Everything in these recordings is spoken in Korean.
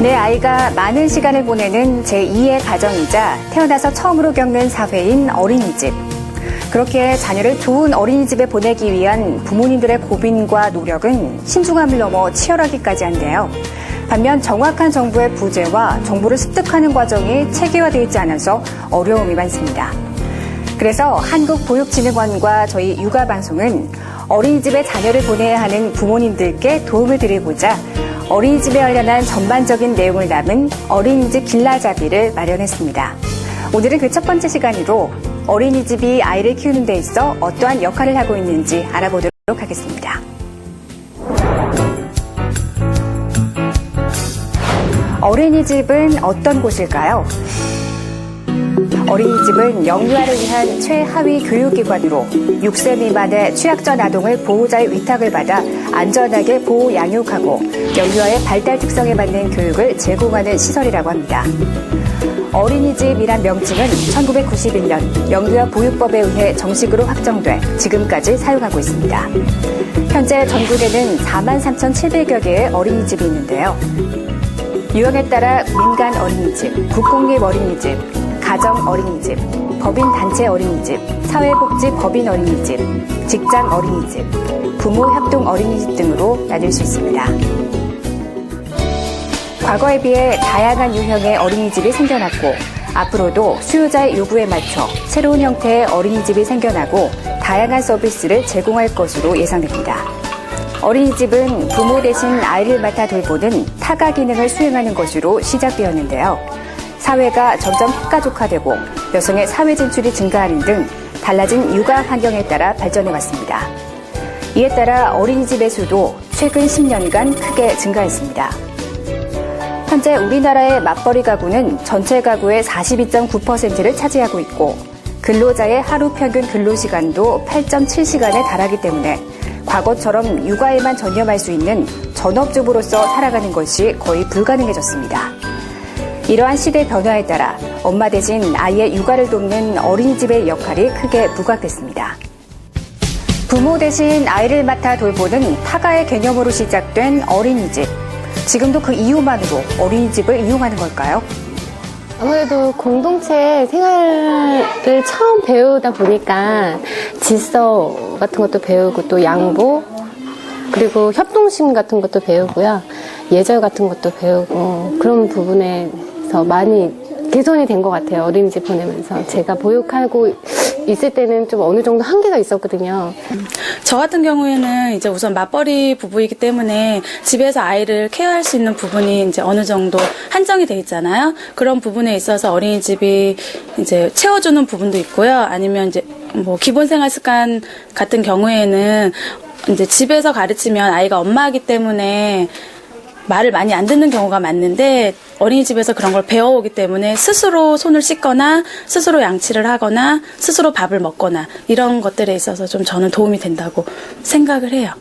내 아이가 많은 시간을 보내는 제2의 가정이자 태어나서 처음으로 겪는 사회인 어린이집. 그렇게 자녀를 좋은 어린이집에 보내기 위한 부모님들의 고민과 노력은 신중함을 넘어 치열하기까지 한데요. 반면 정확한 정보의 부재와 정보를 습득하는 과정이 체계화되어 있지 않아서 어려움이 많습니다. 그래서 한국보육진흥원과 저희 육아방송은 어린이집에 자녀를 보내야 하는 부모님들께 도움을 드리고자 어린이집에 관련한 전반적인 내용을 담은 어린이집 길라잡이를 마련했습니다. 오늘은 그 첫 번째 시간으로 어린이집이 아이를 키우는 데 있어 어떠한 역할을 하고 있는지 알아보도록 하겠습니다. 어린이집은 어떤 곳일까요? 어린이집은 영유아를 위한 최하위 교육기관으로 6세 미만의 취약전 아동을 보호자의 위탁을 받아 안전하게 보호 양육하고 영유아의 발달 특성에 맞는 교육을 제공하는 시설이라고 합니다. 어린이집이란 명칭은 1991년 영유아 보육법에 의해 정식으로 확정돼 지금까지 사용하고 있습니다. 현재 전국에는 43,700여 개의 어린이집이 있는데요. 유형에 따라 민간 어린이집, 국공립 어린이집, 가정 어린이집, 법인 단체 어린이집, 사회복지 법인 어린이집, 직장 어린이집, 부모 협동 어린이집 등으로 나눌 수 있습니다. 과거에 비해 다양한 유형의 어린이집이 생겨났고 앞으로도 수요자의 요구에 맞춰 새로운 형태의 어린이집이 생겨나고 다양한 서비스를 제공할 것으로 예상됩니다. 어린이집은 부모 대신 아이를 맡아 돌보는 타가 기능을 수행하는 것으로 시작되었는데요. 사회가 점점 핵가족화되고 여성의 사회 진출이 증가하는 등 달라진 육아 환경에 따라 발전해왔습니다. 이에 따라 어린이집의 수도 최근 10년간 크게 증가했습니다. 현재 우리나라의 맞벌이 가구는 전체 가구의 42.9%를 차지하고 있고 근로자의 하루 평균 근로시간도 8.7시간에 달하기 때문에 과거처럼 육아에만 전념할 수 있는 전업주부로서 살아가는 것이 거의 불가능해졌습니다. 이러한 시대 변화에 따라 엄마 대신 아이의 육아를 돕는 어린이집의 역할이 크게 부각됐습니다. 부모 대신 아이를 맡아 돌보는 타가의 개념으로 시작된 어린이집. 지금도 그 이유만으로 어린이집을 이용하는 걸까요? 아무래도 공동체 생활을 처음 배우다 보니까 질서 같은 것도 배우고 또 양보 그리고 협동심 같은 것도 배우고요. 예절 같은 것도 배우고 그런 부분에서 많이 개선이 된 것 같아요. 어린이집 보내면서. 제가 보육하고 있을 때는 좀 어느 정도 한계가 있었거든요. 저 같은 경우에는 이제 우선 맞벌이 부부이기 때문에 집에서 아이를 케어할 수 있는 부분이 이제 어느 정도 한정이 돼 있잖아요. 그런 부분에 있어서 어린이집이 이제 채워주는 부분도 있고요. 아니면 이제 뭐 기본 생활 습관 같은 경우에는 이제 집에서 가르치면 아이가 엄마이기 때문에 말을 많이 안 듣는 경우가 많은데 어린이집에서 그런 걸 배워오기 때문에 스스로 손을 씻거나 스스로 양치를 하거나 스스로 밥을 먹거나 이런 것들에 있어서 좀 저는 도움이 된다고 생각을 해요.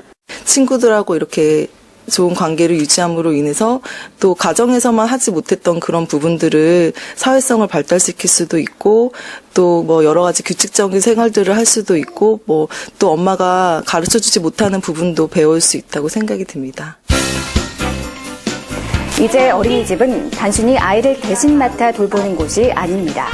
친구들하고 이렇게 좋은 관계를 유지함으로 인해서 또 가정에서만 하지 못했던 그런 부분들을 사회성을 발달시킬 수도 있고 또 뭐 여러 가지 규칙적인 생활들을 할 수도 있고 뭐 또 엄마가 가르쳐주지 못하는 부분도 배울 수 있다고 생각이 듭니다. 이제 어린이집은 단순히 아이를 대신 맡아 돌보는 곳이 아닙니다.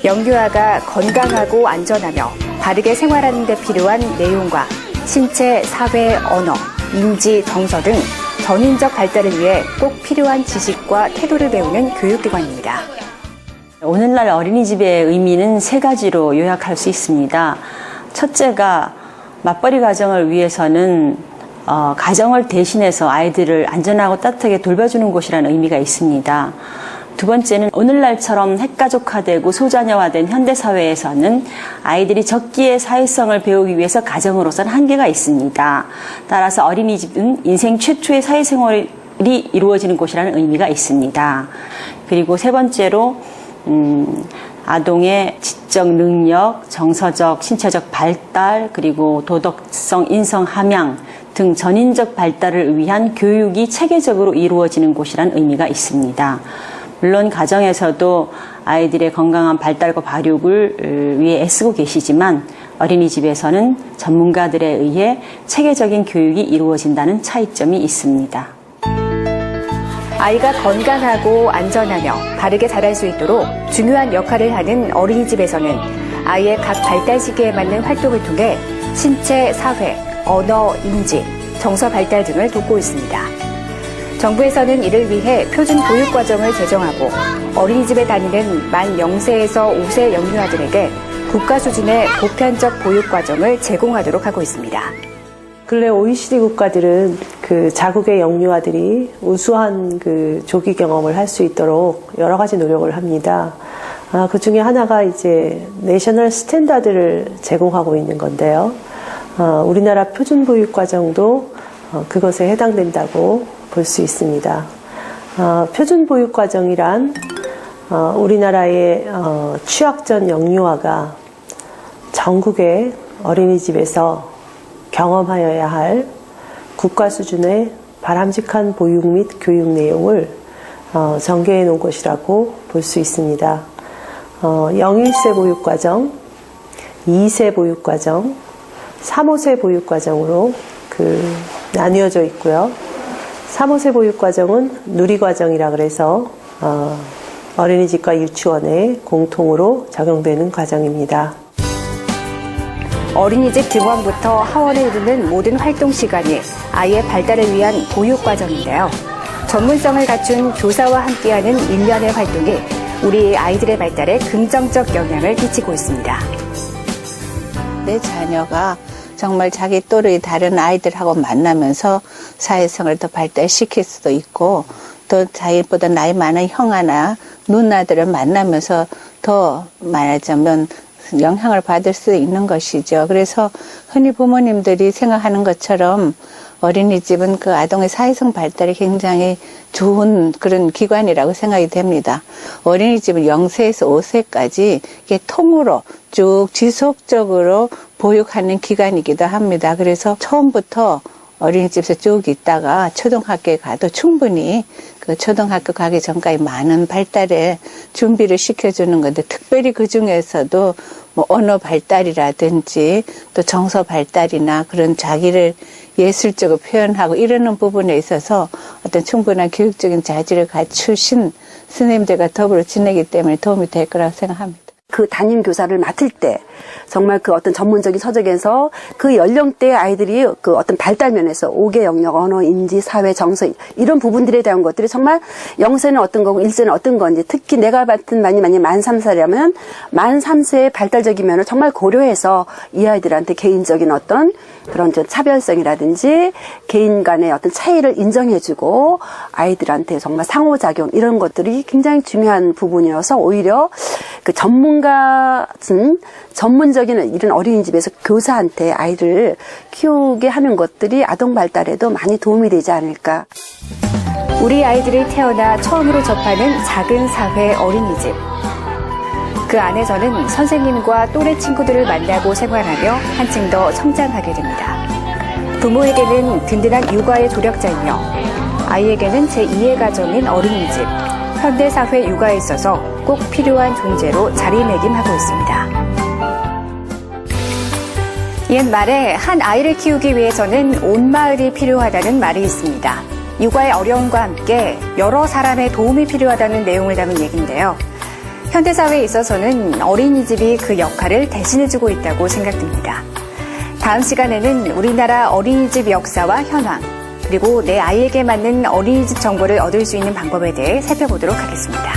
영유아가 건강하고 안전하며 바르게 생활하는 데 필요한 내용과 신체, 사회, 언어, 인지, 정서 등 전인적 발달을 위해 꼭 필요한 지식과 태도를 배우는 교육기관입니다. 오늘날 어린이집의 의미는 세 가지로 요약할 수 있습니다. 첫째가 맞벌이 가정을 위해서는 가정을 대신해서 아이들을 안전하고 따뜻하게 돌봐주는 곳이라는 의미가 있습니다. 두 번째는 오늘날처럼 핵가족화되고 소자녀화된 현대사회에서는 아이들이 적기에 사회성을 배우기 위해서 가정으로서는 한계가 있습니다. 따라서 어린이집은 인생 최초의 사회생활이 이루어지는 곳이라는 의미가 있습니다. 그리고 세 번째로 아동의 지적 능력, 정서적, 신체적 발달, 그리고 도덕성, 인성 함양 등 전인적 발달을 위한 교육이 체계적으로 이루어지는 곳이라는 의미가 있습니다. 물론 가정에서도 아이들의 건강한 발달과 발육을 위해 애쓰고 계시지만 어린이집에서는 전문가들에 의해 체계적인 교육이 이루어진다는 차이점이 있습니다. 아이가 건강하고 안전하며 바르게 자랄 수 있도록 중요한 역할을 하는 어린이집에서는 아이의 각 발달 시기에 맞는 활동을 통해 신체, 사회, 언어, 인지, 정서 발달 등을 돕고 있습니다. 정부에서는 이를 위해 표준 보육 과정을 제정하고 어린이집에 다니는 만 0세에서 5세 영유아들에게 국가 수준의 보편적 보육 과정을 제공하도록 하고 있습니다. 근래 OECD 국가들은 그 자국의 영유아들이 우수한 그 조기 경험을 할 수 있도록 여러 가지 노력을 합니다. 그 중에 하나가 이제 내셔널 스탠다드를 제공하고 있는 건데요. 우리나라 표준 보육 과정도 그것에 해당된다고 볼 수 있습니다. 표준 보육 과정이란 우리나라의 취학 전 영유아가 전국의 어린이집에서 경험하여야 할 국가 수준의 바람직한 보육 및 교육 내용을 전개해 놓은 것이라고 볼 수 있습니다. 0-1세 보육과정, 2세 보육과정, 3-5세 보육과정으로 나뉘어져 있고요. 3-5세 보육과정은 누리과정이라 그래서 어린이집과 유치원에 공통으로 적용되는 과정입니다. 어린이집 등원부터 하원을 이루는 모든 활동 시간이 아이의 발달을 위한 보육 과정인데요. 전문성을 갖춘 교사와 함께하는 일련의 활동이 우리 아이들의 발달에 긍정적 영향을 끼치고 있습니다. 내 자녀가 정말 자기 또래의 다른 아이들하고 만나면서 사회성을 더 발달시킬 수도 있고 또 자기보다 나이 많은 형아나 누나들을 만나면서 더 말하자면 영향을 받을 수 있는 것이죠. 그래서 흔히 부모님들이 생각하는 것처럼 어린이집은 그 아동의 사회성 발달이 굉장히 좋은 그런 기관이라고 생각이 됩니다. 어린이집은 0세에서 5세까지 이게 통으로 쭉 지속적으로 보육하는 기관이기도 합니다. 그래서 처음부터 어린이집에서 쭉 있다가 초등학교에 가도 충분히 그 초등학교 가기 전까지 많은 발달에 준비를 시켜주는 건데 특별히 그 중에서도 뭐 언어 발달이라든지 또 정서 발달이나 그런 자기를 예술적으로 표현하고 이러는 부분에 있어서 어떤 충분한 교육적인 자질을 갖추신 선생님들과 더불어 지내기 때문에 도움이 될 거라고 생각합니다. 그 담임 교사를 맡을 때 정말 그 어떤 전문적인 서적에서 그 연령대의 아이들이 그 어떤 발달 면에서 5개 영역, 언어, 인지, 사회, 정서 이런 부분들에 대한 것들이 정말 0세는 어떤 거고 1세는 어떤 건지 특히 내가 맡은 만이 만 3살이라면 만 3세의 발달적인 면을 정말 고려해서 이 아이들한테 개인적인 어떤 그런 차별성이라든지 개인 간의 어떤 차이를 인정해주고 아이들한테 정말 상호작용 이런 것들이 굉장히 중요한 부분이어서 오히려 그 전문가는 전문적인 이런 어린이집에서 교사한테 아이를 키우게 하는 것들이 아동 발달에도 많이 도움이 되지 않을까. 우리 아이들이 태어나 처음으로 접하는 작은 사회 어린이집. 그 안에서는 선생님과 또래 친구들을 만나고 생활하며 한층 더 성장하게 됩니다. 부모에게는 든든한 육아의 조력자이며 아이에게는 제2의 가정인 어린이집, 현대사회 육아에 있어서 꼭 필요한 존재로 자리매김하고 있습니다. 옛말에 한 아이를 키우기 위해서는 온 마을이 필요하다는 말이 있습니다. 육아의 어려움과 함께 여러 사람의 도움이 필요하다는 내용을 담은 얘기인데요. 현대사회에 있어서는 어린이집이 그 역할을 대신해주고 있다고 생각됩니다. 다음 시간에는 우리나라 어린이집 역사와 현황, 그리고 내 아이에게 맞는 어린이집 정보를 얻을 수 있는 방법에 대해 살펴보도록 하겠습니다.